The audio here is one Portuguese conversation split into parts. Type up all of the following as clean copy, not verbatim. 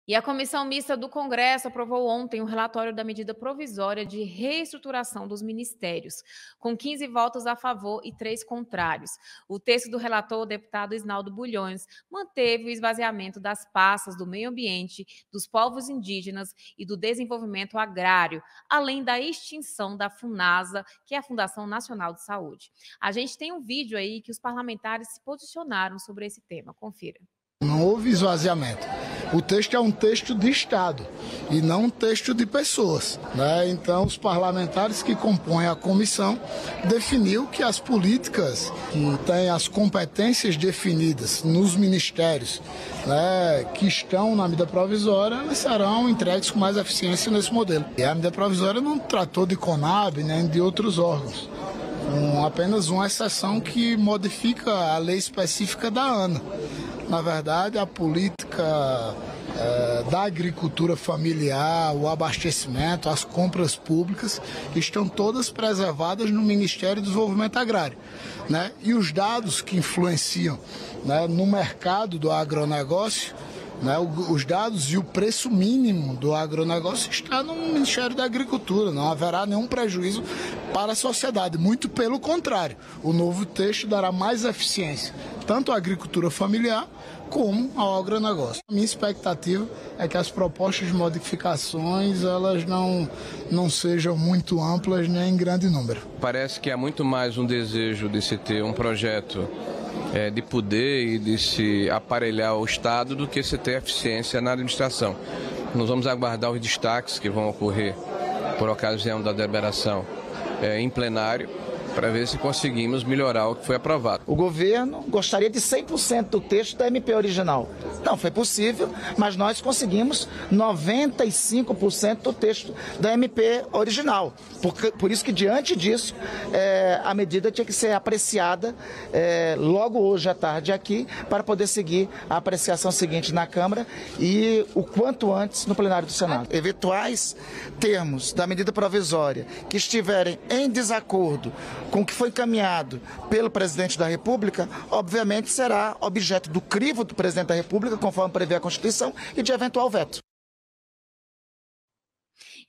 E a Comissão Mista do Congresso aprovou ontem o relatório da medida provisória de reestruturação dos ministérios, com 15 votos a favor e 3 contrários. O texto do relator, o deputado Isnaldo Bulhões, manteve o esvaziamento das pastas do meio ambiente, dos povos indígenas e do desenvolvimento agrário, além da extinção da FUNASA, que é a Fundação Nacional de Saúde. A gente tem um vídeo aí que os parlamentares se posicionaram sobre esse tema. Confira. Não houve esvaziamento. O texto é um texto de Estado e não um texto de pessoas, né? Então, os parlamentares que compõem a comissão definiu que as políticas que têm as competências definidas nos ministérios, né, que estão na medida provisória, elas serão entregues com mais eficiência nesse modelo. E a medida provisória não tratou de CONAB nem de outros órgãos. Apenas uma exceção que modifica a lei específica da ANA. Na verdade, a política da agricultura familiar, o abastecimento, as compras públicas estão todas preservadas no Ministério do Desenvolvimento Agrário, né? E os dados que influenciam, né, no mercado do agronegócio, né, os dados e o preço mínimo do agronegócio está no Ministério da Agricultura. Não haverá nenhum prejuízo para a sociedade. Muito pelo contrário, o novo texto dará mais eficiência, tanto à agricultura familiar como ao agronegócio. A minha expectativa é que as propostas de modificações elas não sejam muito amplas nem em grande número. Parece que há muito mais um desejo de se ter um projeto de poder e de se aparelhar o Estado do que se ter eficiência na administração. Nós vamos aguardar os destaques que vão ocorrer por ocasião da deliberação em plenário, para ver se conseguimos melhorar o que foi aprovado. O governo gostaria de 100% do texto da MP original. Não foi possível, mas nós conseguimos 95% do texto da MP original. Por isso que, diante disso, a medida tinha que ser apreciada logo hoje à tarde aqui, para poder seguir a apreciação seguinte na Câmara e o quanto antes no plenário do Senado. Eventuais termos da medida provisória que estiverem em desacordo com o que foi encaminhado pelo presidente da República, obviamente será objeto do crivo do presidente da República, conforme prevê a Constituição, e de eventual veto.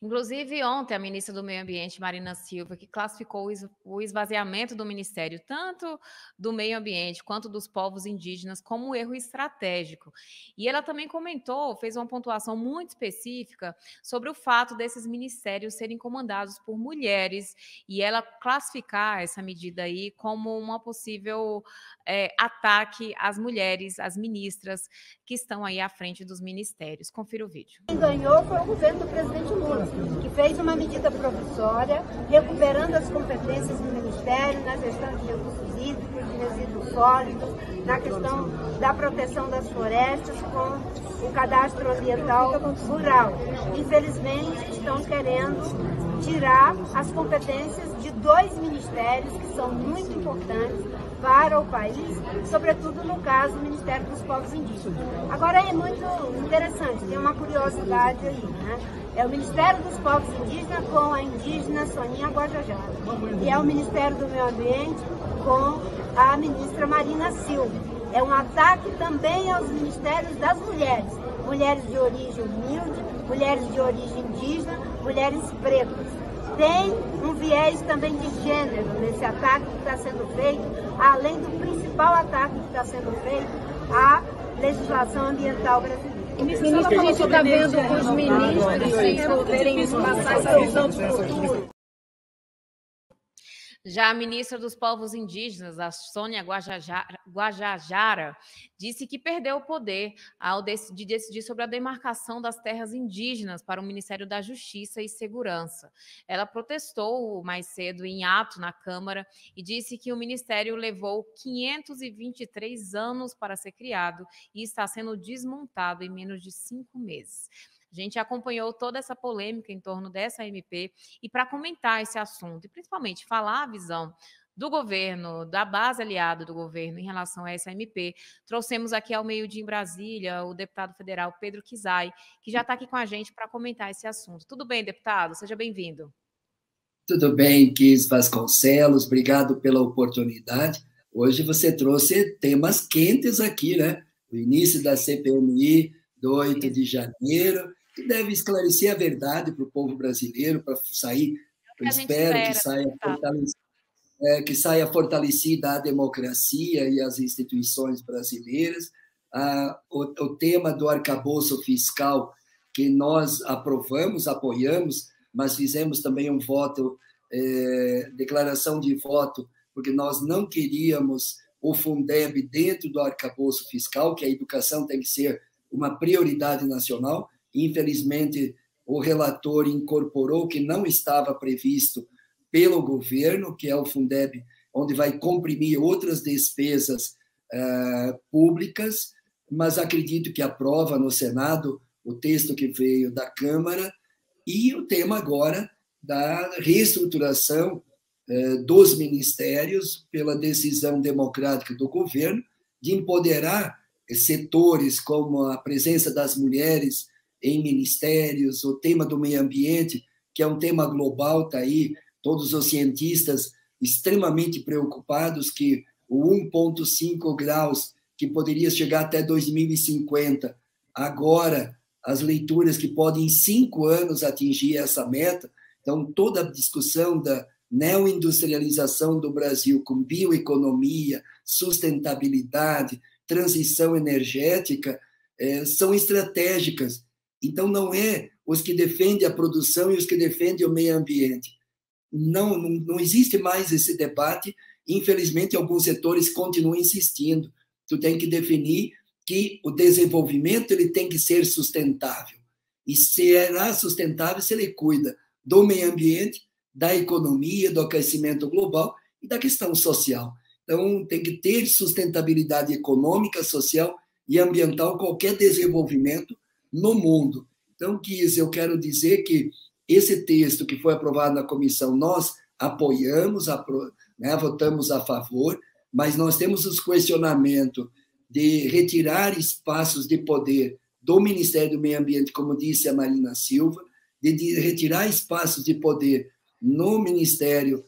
Inclusive, ontem, a ministra do Meio Ambiente, Marina Silva, que classificou o esvaziamento do Ministério, tanto do meio ambiente quanto dos povos indígenas, como um erro estratégico. E ela também comentou, fez uma pontuação muito específica sobre o fato desses ministérios serem comandados por mulheres, e ela classificar essa medida aí como uma possível ataque às mulheres, às ministras que estão aí à frente dos ministérios. Confira o vídeo. Quem ganhou foi o governo do presidente Lula, que fez uma medida provisória, recuperando as competências do Ministério na gestão de recursos hídricos, de resíduos sólidos, na questão da proteção das florestas com o cadastro ambiental rural. Infelizmente, estão querendo tirar as competências de 2 ministérios que são muito importantes para o país, sobretudo no caso do Ministério dos Povos Indígenas. Agora é muito interessante, tem uma curiosidade aí, né? É o Ministério dos Povos Indígenas com a indígena Soninha Guajajara. E é o Ministério do Meio Ambiente com a ministra Marina Silva. É um ataque também aos ministérios das mulheres. Mulheres de origem humilde, mulheres de origem indígena, mulheres pretas. Tem um viés também de gênero nesse ataque que está sendo feito, além do principal ataque que está sendo feito à legislação ambiental brasileira. Ministro, a gente está vendo os ministros sem poderem passar essa visão do futuro. Já a ministra dos Povos Indígenas, a Sônia Guajajara, disse que perdeu o poder de decidir sobre a demarcação das terras indígenas para o Ministério da Justiça e Segurança. Ela protestou mais cedo em ato na Câmara e disse que o Ministério levou 523 anos para ser criado e está sendo desmontado em menos de 5 meses. A gente acompanhou toda essa polêmica em torno dessa MP e para comentar esse assunto e principalmente falar a visão do governo, da base aliada do governo em relação a essa MP, trouxemos aqui ao meio-dia em Brasília o deputado federal Pedro Kizai, que já está aqui com a gente para comentar esse assunto. Tudo bem, deputado? Seja bem-vindo. Tudo bem, Kis Vasconcelos, obrigado pela oportunidade. Hoje você trouxe temas quentes aqui, né? O início da CPMI, do 8 de janeiro, que deve esclarecer a verdade para o povo brasileiro, para sair, eu espero que saia fortalecida a democracia e as instituições brasileiras. O tema do arcabouço fiscal, que nós aprovamos, apoiamos, mas fizemos também um voto, declaração de voto, porque nós não queríamos o Fundeb dentro do arcabouço fiscal, que a educação tem que ser uma prioridade nacional. Infelizmente, o relator incorporou que não estava previsto pelo governo, que é o Fundeb, onde vai comprimir outras despesas públicas, mas acredito que aprova no Senado o texto que veio da Câmara, e o tema agora da reestruturação dos ministérios pela decisão democrática do governo de empoderar setores como a presença das mulheres em ministérios, o tema do meio ambiente, que é um tema global, está aí, todos os cientistas extremamente preocupados que o 1,5 graus, que poderia chegar até 2050, agora as leituras que podem em 5 anos atingir essa meta. Então, toda a discussão da neoindustrialização do Brasil com bioeconomia, sustentabilidade, transição energética, são estratégicas. Então, não é os que defendem a produção e os que defendem o meio ambiente. Não existe mais esse debate. Infelizmente, alguns setores continuam insistindo. Tu tem que definir que o desenvolvimento ele tem que ser sustentável. E será sustentável se ele cuida do meio ambiente, da economia, do aquecimento global e da questão social. Então, tem que ter sustentabilidade econômica, social e ambiental, qualquer desenvolvimento no mundo. Então, eu quero dizer que esse texto que foi aprovado na comissão, nós apoiamos, votamos a favor, mas nós temos os questionamentos de retirar espaços de poder do Ministério do Meio Ambiente, como disse a Marina Silva, de retirar espaços de poder no Ministério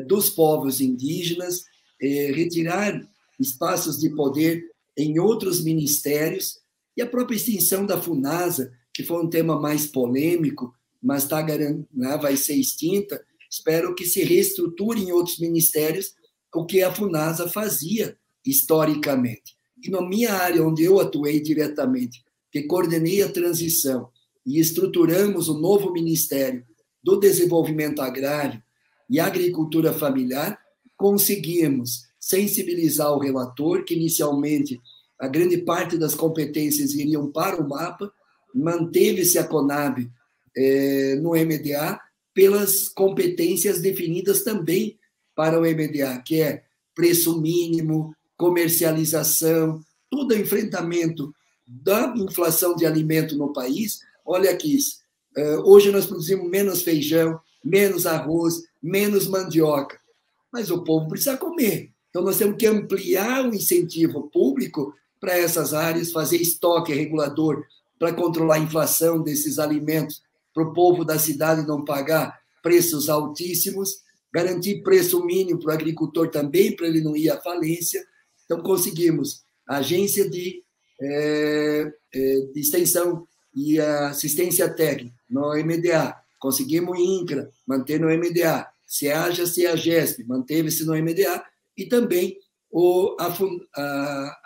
dos Povos Indígenas, retirar espaços de poder em outros ministérios, e a própria extinção da FUNASA, que foi um tema mais polêmico, mas vai ser extinta. Espero que se reestruture em outros ministérios o que a FUNASA fazia historicamente. E na minha área, onde eu atuei diretamente, que coordenei a transição e estruturamos o novo Ministério do Desenvolvimento Agrário e Agricultura Familiar, conseguimos sensibilizar o relator, que inicialmente a grande parte das competências iriam para o MAPA, manteve-se a CONAB no MDA, pelas competências definidas também para o MDA, que é preço mínimo, comercialização, todo o enfrentamento da inflação de alimento no país. Olha aqui, hoje nós produzimos menos feijão, menos arroz, menos mandioca, mas o povo precisa comer. Então, nós temos que ampliar o incentivo público para essas áreas, fazer estoque regulador para controlar a inflação desses alimentos, para o povo da cidade não pagar preços altíssimos, garantir preço mínimo para o agricultor também, para ele não ir à falência. Então, conseguimos a Agência de Extensão e Assistência Técnica no MDA, conseguimos o INCRA, manter no MDA, SEAGA, SEAGESP, manteve-se no MDA, e também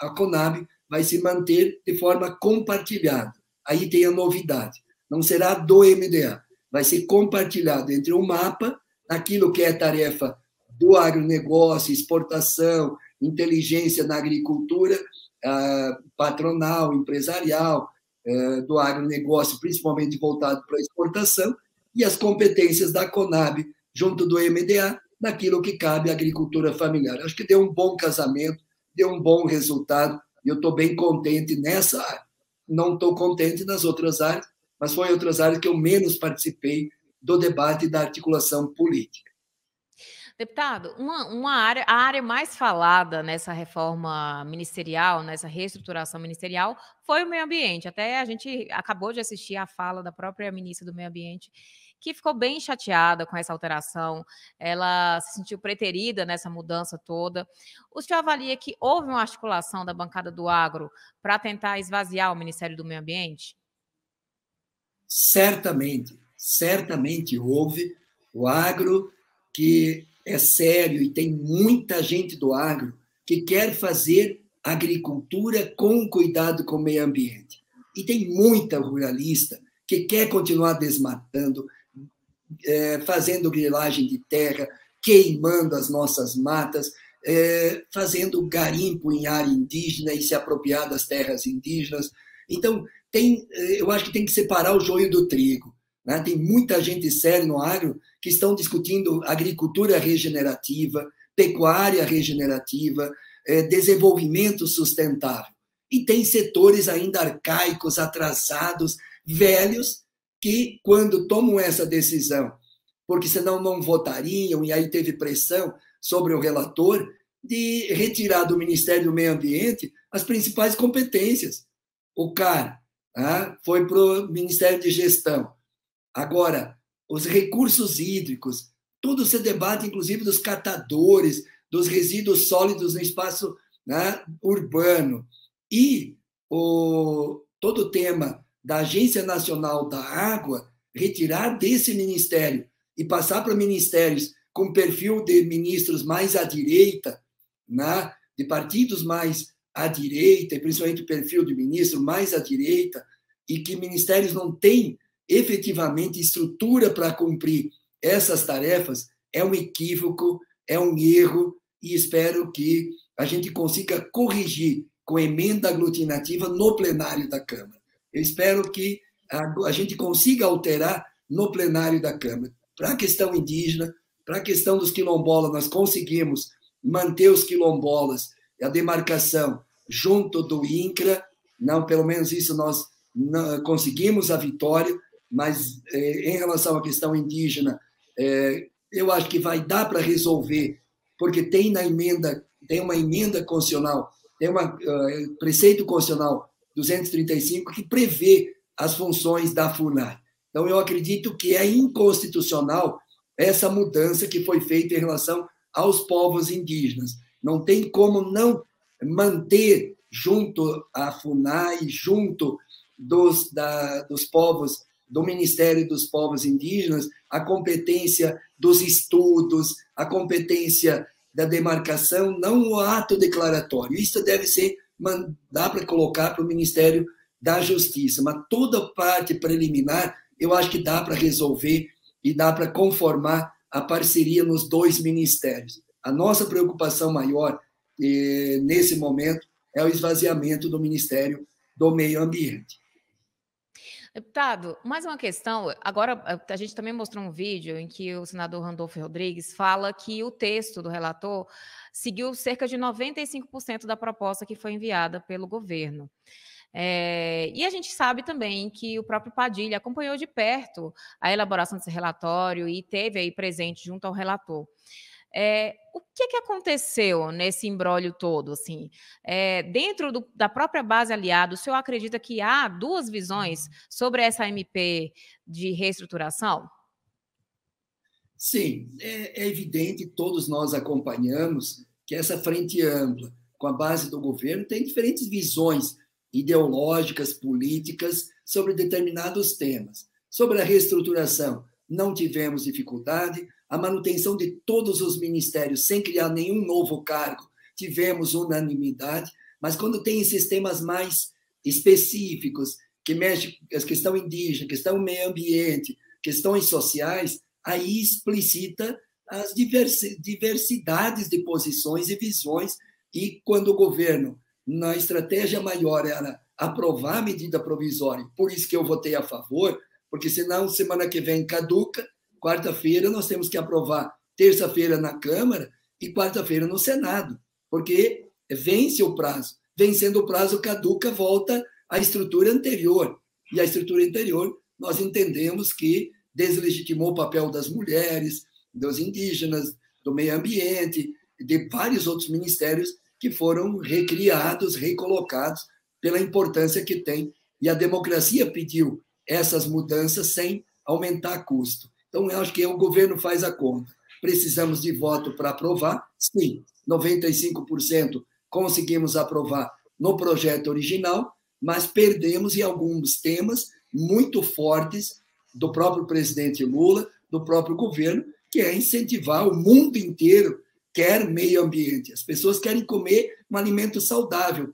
a CONAB vai se manter de forma compartilhada. Aí tem a novidade, não será do MDA, vai ser compartilhado entre o MAPA, aquilo que é tarefa do agronegócio, exportação, inteligência na agricultura, patronal, empresarial, do agronegócio, principalmente voltado para a exportação, e as competências da CONAB, junto do MDA, naquilo que cabe à agricultura familiar. Acho que deu um bom casamento, deu um bom resultado, e eu estou bem contente nessa área. Não estou contente nas outras áreas, mas foi em outras áreas que eu menos participei do debate e da articulação política. Deputado, a área mais falada nessa reforma ministerial, nessa reestruturação ministerial, foi o meio ambiente. Até a gente acabou de assistir a fala da própria ministra do Meio Ambiente, que ficou bem chateada com essa alteração, ela se sentiu preterida nessa mudança toda. O senhor avalia que houve uma articulação da bancada do agro para tentar esvaziar o Ministério do Meio Ambiente? Certamente, certamente houve. O agro, que é sério, e tem muita gente do agro que quer fazer agricultura com cuidado com o meio ambiente. E tem muita ruralista que quer continuar desmatando, fazendo grilagem de terra, queimando as nossas matas, fazendo garimpo em área indígena e se apropriar das terras indígenas. Então, eu acho que tem que separar o joio do trigo. Né? Tem muita gente séria no agro que estão discutindo agricultura regenerativa, pecuária regenerativa, desenvolvimento sustentável. E tem setores ainda arcaicos, atrasados, velhos, que, quando tomam essa decisão, porque senão não votariam, e aí teve pressão sobre o relator, de retirar do Ministério do Meio Ambiente as principais competências. O CAR foi para o Ministério de Gestão. Agora, os recursos hídricos, tudo se debate, inclusive, dos catadores, dos resíduos sólidos no espaço urbano. E todo o tema da Agência Nacional da Água, retirar desse ministério e passar para ministérios com perfil de ministros mais à direita, de partidos mais à direita, e principalmente o perfil de ministro mais à direita, e que ministérios não têm efetivamente estrutura para cumprir essas tarefas, é um equívoco, é um erro, e espero que a gente consiga corrigir com emenda aglutinativa no plenário da Câmara. Eu espero que a gente consiga alterar no plenário da Câmara. Para a questão indígena, para a questão dos quilombolas, nós conseguimos manter os quilombolas, a demarcação junto do INCRA, não, pelo menos isso nós conseguimos a vitória, mas em relação à questão indígena, eu acho que vai dar para resolver, porque tem uma emenda constitucional, tem um preceito constitucional 235 que prevê as funções da FUNAI. Então, eu acredito que é inconstitucional essa mudança que foi feita em relação aos povos indígenas. Não tem como não manter junto à FUNAI, junto dos povos, do Ministério dos Povos Indígenas, a competência dos estudos, a competência da demarcação, não o ato declaratório. Isso dá para colocar para o Ministério da Justiça, mas toda a parte preliminar, eu acho que dá para resolver e dá para conformar a parceria nos dois ministérios. A nossa preocupação maior, nesse momento, é o esvaziamento do Ministério do Meio Ambiente. Deputado, mais uma questão. Agora, a gente também mostrou um vídeo em que o senador Randolfo Rodrigues fala que o texto do relator seguiu cerca de 95% da proposta que foi enviada pelo governo. E a gente sabe também que o próprio Padilha acompanhou de perto a elaboração desse relatório e esteve aí presente junto ao relator. O que aconteceu nesse imbróglio todo? Assim, dentro da própria base aliada, o senhor acredita que há duas visões sobre essa MP de reestruturação? Sim, é evidente, todos nós acompanhamos que essa frente ampla, com a base do governo, tem diferentes visões ideológicas, políticas, sobre determinados temas. Sobre a reestruturação, não tivemos dificuldade. A manutenção de todos os ministérios, sem criar nenhum novo cargo, tivemos unanimidade, mas quando tem esses temas mais específicos, que mexem com a questão indígena, questão meio ambiente, questões sociais, aí explicita as diversidades de posições e visões, e quando o governo, na estratégia maior, era aprovar a medida provisória, por isso que eu votei a favor, porque senão semana que vem caduca, quarta-feira nós temos que aprovar, terça-feira na Câmara e quarta-feira no Senado, porque vence o prazo. Vencendo o prazo, caduca, volta à estrutura anterior. E a estrutura anterior, nós entendemos que deslegitimou o papel das mulheres, dos indígenas, do meio ambiente, de vários outros ministérios que foram recriados, recolocados pela importância que tem. E a democracia pediu essas mudanças sem aumentar custo. Então, eu acho que o governo faz a conta. Precisamos de voto para aprovar? Sim, 95% conseguimos aprovar no projeto original, mas perdemos em alguns temas muito fortes do próprio presidente Lula, do próprio governo, que é incentivar o mundo inteiro, quer meio ambiente. As pessoas querem comer um alimento saudável,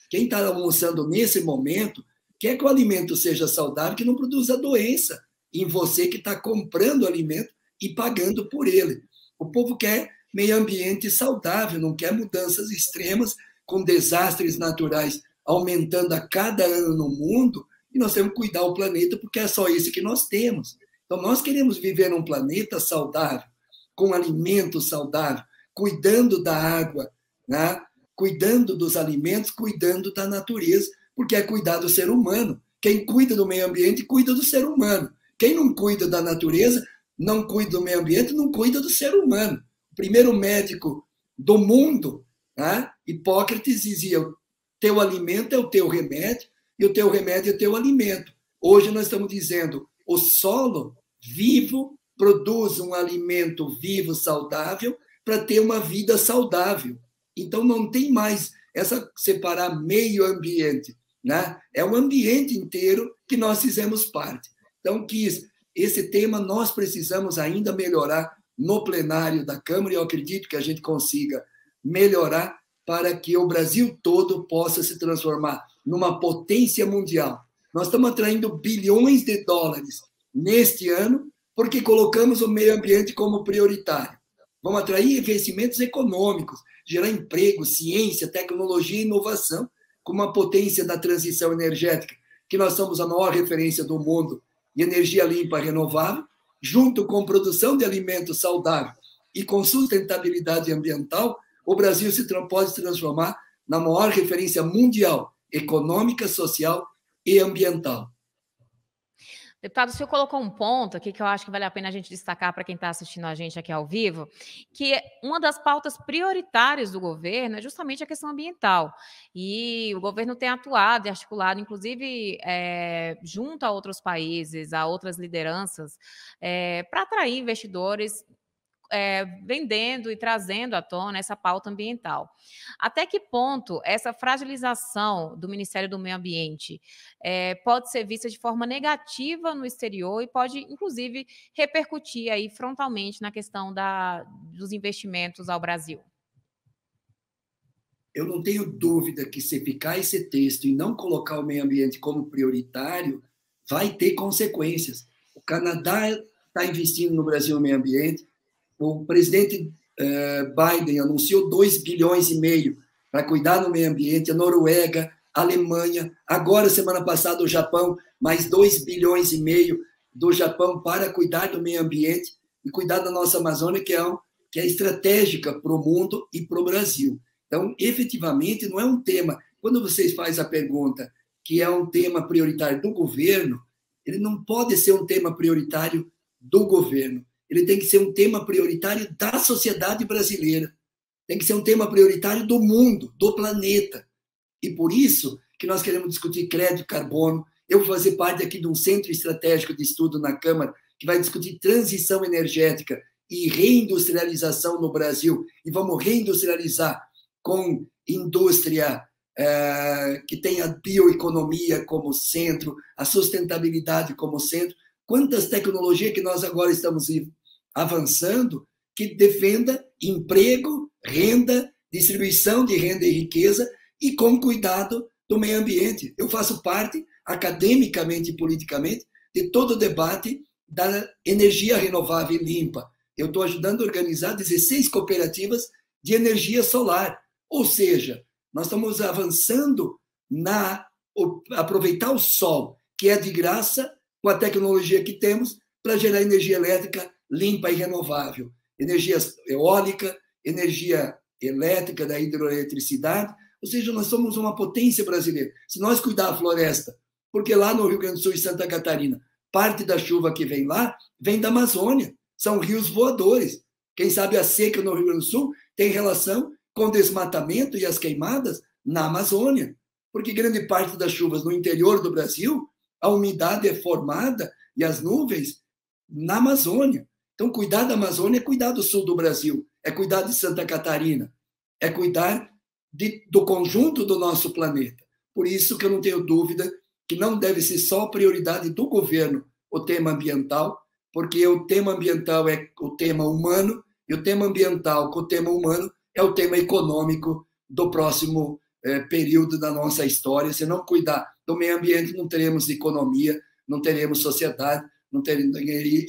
Quem está almoçando nesse momento quer que o alimento seja saudável, que não produza doença em você que está comprando o alimento e pagando por ele. O povo quer meio ambiente saudável, não quer mudanças extremas com desastres naturais aumentando a cada ano no mundo, e nós temos que cuidar do planeta porque é só esse que nós temos. Então, nós queremos viver num planeta saudável, com alimento saudável, cuidando da água, né? Cuidando dos alimentos, cuidando da natureza, porque é cuidar do ser humano. Quem cuida do meio ambiente, cuida do ser humano. Quem não cuida da natureza, não cuida do meio ambiente, não cuida do ser humano. O primeiro médico do mundo, né? Hipócrates, dizia: o teu alimento é o teu remédio, e o teu remédio é o teu alimento. Hoje nós estamos dizendo: o solo vivo produz um alimento vivo, saudável, para ter uma vida saudável. Então, não tem mais essa separar meio ambiente, né? É o ambiente inteiro que nós fizemos parte. Então, esse tema nós precisamos ainda melhorar no plenário da Câmara, e eu acredito que a gente consiga melhorar para que o Brasil todo possa se transformar numa potência mundial. Nós estamos atraindo bilhões de dólares neste ano porque colocamos o meio ambiente como prioritário. Vamos atrair investimentos econômicos, gerar emprego, ciência, tecnologia e inovação, com uma potência da transição energética, que nós somos a maior referência do mundo em energia limpa e renovável, junto com produção de alimentos saudáveis e com sustentabilidade ambiental, o Brasil pode se transformar na maior referência mundial, econômica, social e ambiental. Deputado, o senhor colocou um ponto aqui que eu acho que vale a pena a gente destacar para quem está assistindo a gente aqui ao vivo, que uma das pautas prioritárias do governo é justamente a questão ambiental. E o governo tem atuado e articulado, inclusive, junto a outros países, a outras lideranças, para atrair investidores, vendendo e trazendo à tona essa pauta ambiental. Até que ponto essa fragilização do Ministério do Meio Ambiente pode ser vista de forma negativa no exterior e pode, inclusive, repercutir aí frontalmente na questão dos investimentos ao Brasil? Eu não tenho dúvida que, se ficar esse texto e não colocar o meio ambiente como prioritário, vai ter consequências. O Canadá está investindo no Brasil no meio ambiente. O presidente Biden anunciou 2,5 bilhões para cuidar do meio ambiente. A Noruega, a Alemanha, agora, semana passada, o Japão, mais 2,5 bilhões do Japão para cuidar do meio ambiente e cuidar da nossa Amazônia, que é estratégica para o mundo e para o Brasil. Então, efetivamente, não é um tema... Quando vocês fazem a pergunta que é um tema prioritário do governo, ele não pode ser um tema prioritário do governo. Ele tem que ser um tema prioritário da sociedade brasileira. Tem que ser um tema prioritário do mundo, do planeta. E por isso que nós queremos discutir crédito carbono. Eu vou fazer parte aqui de um centro estratégico de estudo na Câmara que vai discutir transição energética e reindustrialização no Brasil. E vamos reindustrializar com indústria que tenha a bioeconomia como centro, a sustentabilidade como centro. Quantas tecnologias que nós agora estamos avançando que defenda emprego, renda, distribuição de renda e riqueza e com cuidado do meio ambiente. Eu faço parte, academicamente e politicamente, de todo o debate da energia renovável e limpa. Eu estou ajudando a organizar 16 cooperativas de energia solar. Ou seja, nós estamos avançando aproveitar o sol, que é de graça, com a tecnologia que temos, para gerar energia elétrica limpa e renovável. Energia eólica, energia elétrica da hidroeletricidade. Ou seja, nós somos uma potência brasileira. Se nós cuidar da floresta, porque lá no Rio Grande do Sul e Santa Catarina, parte da chuva que vem lá, vem da Amazônia. São rios voadores. Quem sabe a seca no Rio Grande do Sul tem relação com o desmatamento e as queimadas na Amazônia. Porque grande parte das chuvas no interior do Brasil, a umidade é formada e as nuvens na Amazônia. Então, cuidar da Amazônia é cuidar do sul do Brasil, é cuidar de Santa Catarina, é cuidar do conjunto do nosso planeta. Por isso que eu não tenho dúvida que não deve ser só prioridade do governo o tema ambiental, porque o tema ambiental é o tema humano, e o tema ambiental com o tema humano é o tema econômico do próximo período da nossa história. Se não cuidar do meio ambiente, não teremos economia, não teremos sociedade,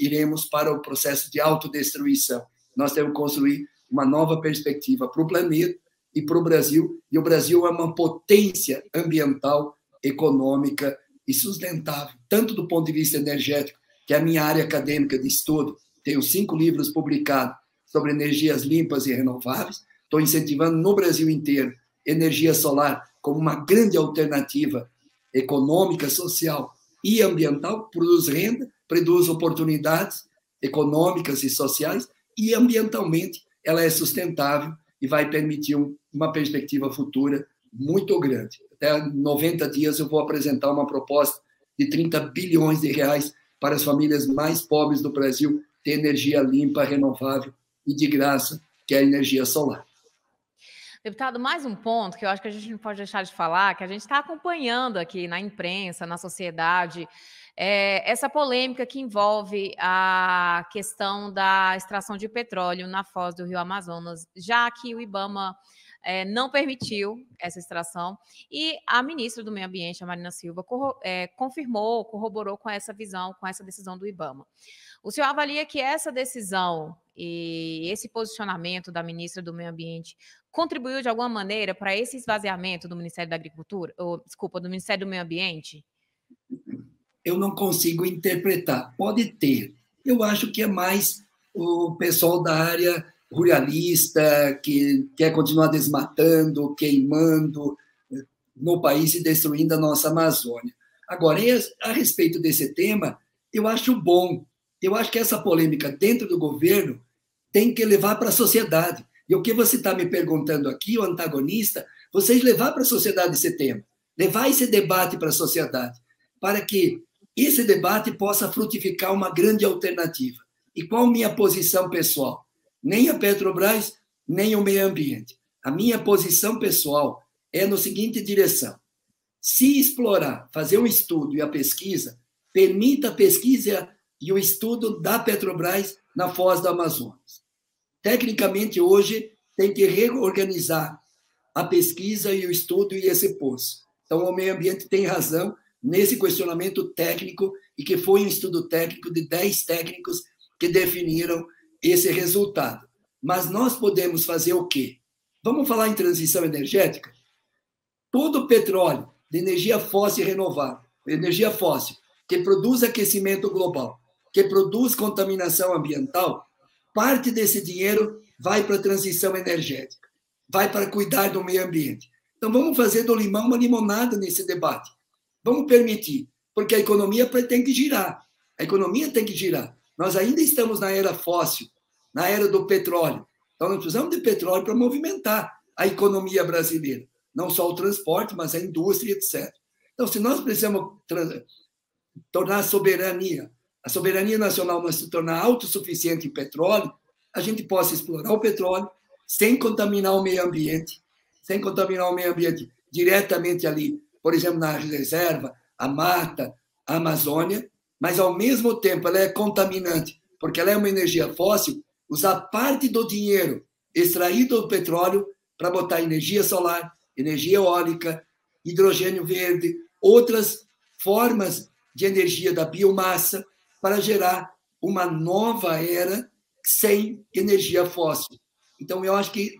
iremos para o processo de autodestruição. Nós temos que construir uma nova perspectiva para o planeta e para o Brasil, e o Brasil é uma potência ambiental, econômica e sustentável, tanto do ponto de vista energético, que é a minha área acadêmica de estudo. Tenho 5 livros publicados sobre energias limpas e renováveis. Estou incentivando no Brasil inteiro energia solar como uma grande alternativa econômica, social e ambiental, produz renda, produz oportunidades econômicas e sociais, e ambientalmente ela é sustentável e vai permitir uma perspectiva futura muito grande. Até 90 dias eu vou apresentar uma proposta de 30 bilhões de reais para as famílias mais pobres do Brasil ter energia limpa, renovável e de graça, que é a energia solar. Deputado, mais um ponto que eu acho que a gente não pode deixar de falar, que a gente está acompanhando aqui na imprensa, na sociedade, essa polêmica que envolve a questão da extração de petróleo na foz do Rio Amazonas, já que o IBAMA não permitiu essa extração, e a ministra do Meio Ambiente, a Marina Silva, corroborou com essa visão, com essa decisão do IBAMA. O senhor avalia que essa decisão e esse posicionamento da ministra do Meio Ambiente contribuiu de alguma maneira para esse esvaziamento do Ministério da Agricultura, do Ministério do Meio Ambiente? Eu não consigo interpretar. Pode ter. Eu acho que é mais o pessoal da área ruralista que quer continuar desmatando, queimando no país e destruindo a nossa Amazônia. Agora, a respeito desse tema, eu acho bom. Eu acho que essa polêmica dentro do governo tem que levar para a sociedade. E o que você está me perguntando aqui, o antagonista, vocês levar para a sociedade esse tema, levar esse debate para a sociedade, para que esse debate possa frutificar uma grande alternativa. E qual a minha posição pessoal? Nem a Petrobras, nem o meio ambiente. A minha posição pessoal é no seguinte direção: se explorar, fazer um estudo e a pesquisa, permita a pesquisa e o estudo da Petrobras na foz do Amazonas. Tecnicamente, hoje, tem que reorganizar a pesquisa e o estudo e esse poço. Então, o meio ambiente tem razão nesse questionamento técnico, e que foi um estudo técnico de 10 técnicos que definiram esse resultado. Mas nós podemos fazer o quê? Vamos falar em transição energética? Todo o petróleo de energia fóssil renovável, energia fóssil, que produz aquecimento global, que produz contaminação ambiental, parte desse dinheiro vai para a transição energética, vai para cuidar do meio ambiente. Então, vamos fazer do limão uma limonada nesse debate. Vamos permitir, porque a economia tem que girar. A economia tem que girar. Nós ainda estamos na era fóssil, na era do petróleo. Então, nós precisamos de petróleo para movimentar a economia brasileira. Não só o transporte, mas a indústria, etc. Então, se nós precisamos tornar a soberania nacional, nós se tornar autossuficiente em petróleo, a gente possa explorar o petróleo sem contaminar o meio ambiente, diretamente ali, por exemplo, na reserva, a mata, a Amazônia, mas, ao mesmo tempo, ela é contaminante, porque ela é uma energia fóssil, usar parte do dinheiro extraído do petróleo para botar energia solar, energia eólica, hidrogênio verde, outras formas de energia da biomassa, para gerar uma nova era sem energia fóssil. Então, eu acho que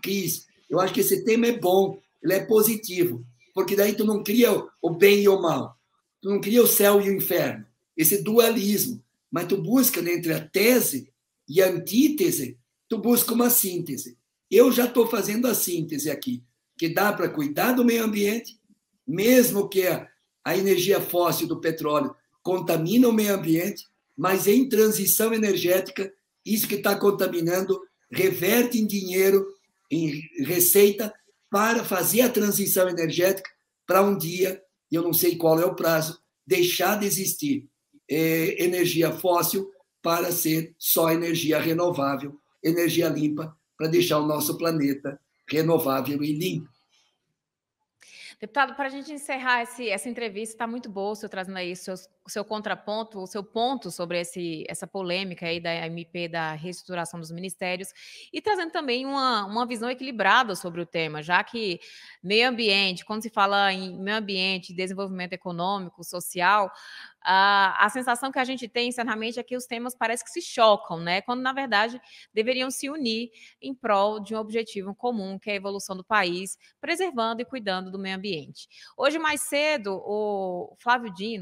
esse tema é bom, ele é positivo, porque daí tu não cria o bem e o mal, tu não cria o céu e o inferno, esse dualismo, mas tu busca, entre a tese e a antítese, tu busca uma síntese. Eu já estou fazendo a síntese aqui, que dá para cuidar do meio ambiente, mesmo que a energia fóssil do petróleo contamina o meio ambiente, mas em transição energética, isso que está contaminando reverte em dinheiro, em receita, para fazer a transição energética para um dia, eu não sei qual é o prazo, deixar de existir energia fóssil para ser só energia renovável, energia limpa, para deixar o nosso planeta renovável e limpo. Deputado, para a gente encerrar essa entrevista, está muito boa o senhor trazendo aí o seu contraponto, o seu ponto sobre essa polêmica aí da MP da reestruturação dos ministérios e trazendo também uma visão equilibrada sobre o tema, já que meio ambiente, quando se fala em meio ambiente, desenvolvimento econômico, social, a sensação que a gente tem, internamente, é que os temas parecem que se chocam, né? Quando, na verdade, deveriam se unir em prol de um objetivo comum, que é a evolução do país, preservando e cuidando do meio ambiente. Hoje, mais cedo, o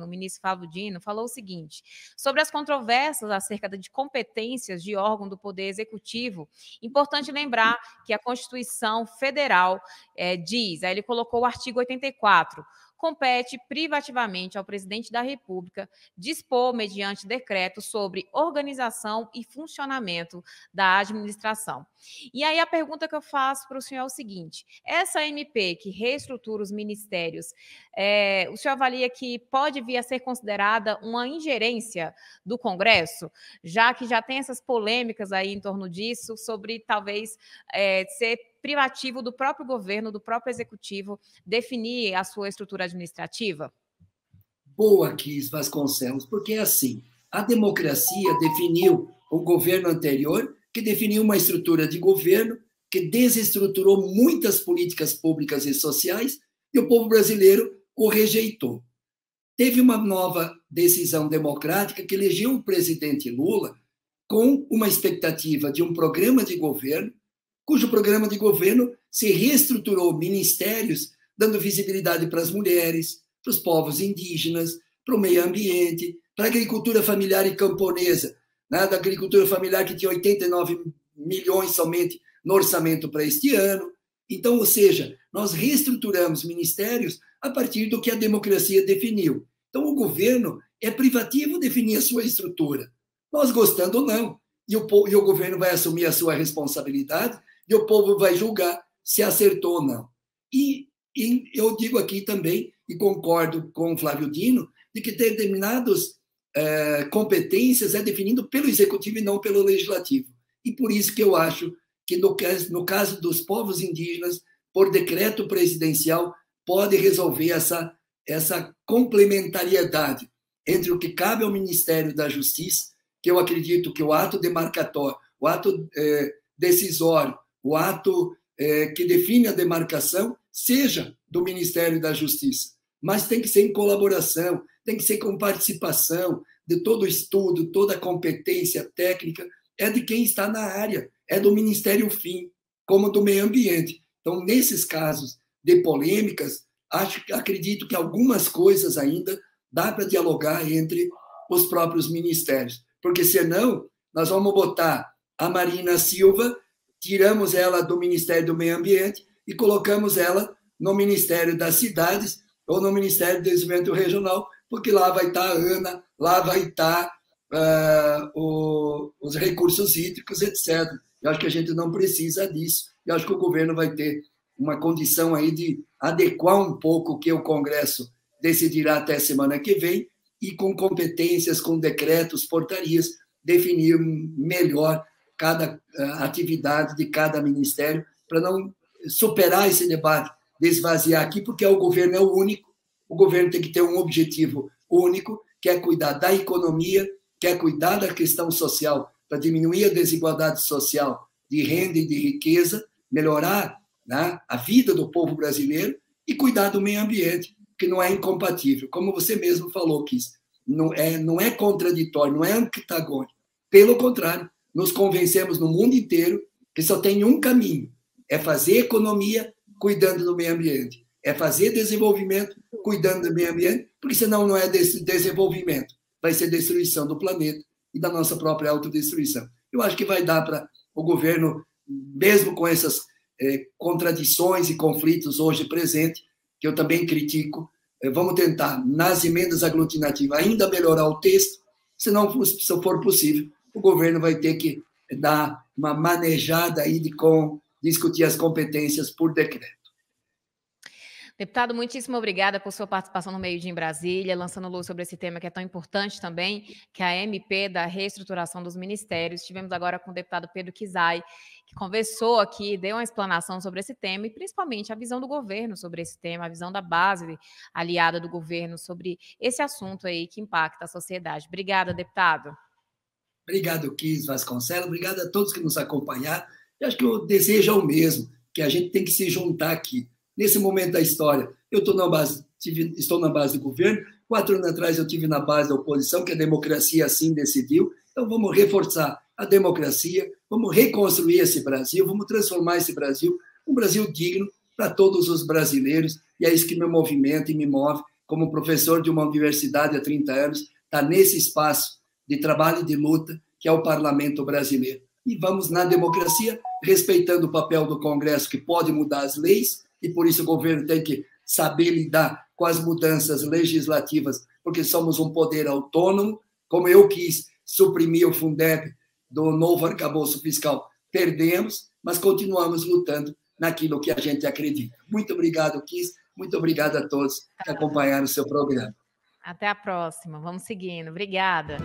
ministro Flávio Dino, falou o seguinte, sobre as controvérsias acerca de competências de órgão do Poder Executivo, importante lembrar que a Constituição Federal diz, aí ele colocou o artigo 84, compete privativamente ao presidente da República dispor, mediante decreto, sobre organização e funcionamento da administração. E aí a pergunta que eu faço para o senhor é o seguinte, essa MP que reestrutura os ministérios, o senhor avalia que pode vir a ser considerada uma ingerência do Congresso, já que já tem essas polêmicas aí em torno disso, sobre talvez ser privativo do próprio governo, do próprio executivo, definir a sua estrutura administrativa? Boa, Cris Vasconcelos, porque é assim, a democracia definiu o governo anterior, que definiu uma estrutura de governo, que desestruturou muitas políticas públicas e sociais, e o povo brasileiro o rejeitou. Teve uma nova decisão democrática que elegeu o presidente Lula com uma expectativa de um programa de governo, cujo programa de governo se reestruturou ministérios, dando visibilidade para as mulheres, para os povos indígenas, para o meio ambiente, para a agricultura familiar e camponesa, né? Da agricultura familiar que tinha 89 milhões somente no orçamento para este ano. Então, ou seja, nós reestruturamos ministérios a partir do que a democracia definiu. Então, o governo é privativo definir a sua estrutura, nós gostando ou não. E o governo vai assumir a sua responsabilidade e o povo vai julgar se acertou ou não. E eu digo aqui também, e concordo com o Flávio Dino, de que determinadas competências é definido pelo Executivo e não pelo Legislativo. E por isso que eu acho que, no caso dos povos indígenas, por decreto presidencial, pode resolver essa complementariedade entre o que cabe ao Ministério da Justiça, que eu acredito que o ato demarcatório, o ato decisório, o ato que define a demarcação, seja do Ministério da Justiça, mas tem que ser em colaboração, tem que ser com participação de todo o estudo, toda a competência técnica, é de quem está na área, é do Ministério Fim, como do Meio Ambiente. Então, nesses casos de polêmicas, acredito que algumas coisas ainda dá para dialogar entre os próprios ministérios, porque senão nós vamos botar a Marina Silva, tiramos ela do Ministério do Meio Ambiente e colocamos ela no Ministério das Cidades ou no Ministério do Desenvolvimento Regional, porque lá vai estar a Ana, lá vai estar os recursos hídricos, etc. Eu acho que a gente não precisa disso. Eu acho que o governo vai ter uma condição aí de adequar um pouco o que o Congresso decidirá até semana que vem e com competências, com decretos, portarias, definir melhor cada atividade de cada ministério, para não superar esse debate, esvaziar aqui, porque o governo é o único, o governo tem que ter um objetivo único, que é cuidar da economia, que é cuidar da questão social, para diminuir a desigualdade social de renda e de riqueza, melhorar, né, a vida do povo brasileiro e cuidar do meio ambiente, que não é incompatível. Como você mesmo falou, Kiss, não é contraditório, não é antagônico. Pelo contrário, nos convencemos no mundo inteiro que só tem um caminho, é fazer economia cuidando do meio ambiente, é fazer desenvolvimento cuidando do meio ambiente, porque senão não é desenvolvimento, vai ser destruição do planeta e da nossa própria autodestruição. Eu acho que vai dar para o governo, mesmo com essas contradições e conflitos hoje presentes, que eu também critico, vamos tentar, nas emendas aglutinativas, ainda melhorar o texto, se for possível, o governo vai ter que dar uma manejada aí de discutir as competências por decreto. Deputado, muitíssimo obrigada por sua participação no Meio Dia em Brasília, lançando luz sobre esse tema que é tão importante também, que é a MP da reestruturação dos ministérios. Estivemos agora com o deputado Pedro Kizai, que conversou aqui, deu uma explanação sobre esse tema e principalmente a visão do governo sobre esse tema, a visão da base aliada do governo sobre esse assunto aí que impacta a sociedade. Obrigada, deputado. Obrigado, Kis Vasconcelos. Obrigado a todos que nos acompanharam. Eu acho que o desejo é o mesmo, que a gente tem que se juntar aqui. Nesse momento da história, eu estou na base do governo, 4 anos atrás eu estive na base da oposição, que a democracia assim decidiu, então vamos reforçar a democracia, vamos reconstruir esse Brasil, vamos transformar esse Brasil, um Brasil digno para todos os brasileiros, e é isso que me movimenta e me move, como professor de uma universidade há 30 anos, está nesse espaço de trabalho e de luta, que é o parlamento brasileiro. E vamos na democracia, respeitando o papel do Congresso, que pode mudar as leis, e por isso o governo tem que saber lidar com as mudanças legislativas, porque somos um poder autônomo, como eu quis suprimir o Fundeb do novo arcabouço fiscal. Perdemos, mas continuamos lutando naquilo que a gente acredita. Muito obrigado, Kis, muito obrigado a todos que acompanharam o seu programa. Até a próxima, vamos seguindo. Obrigada.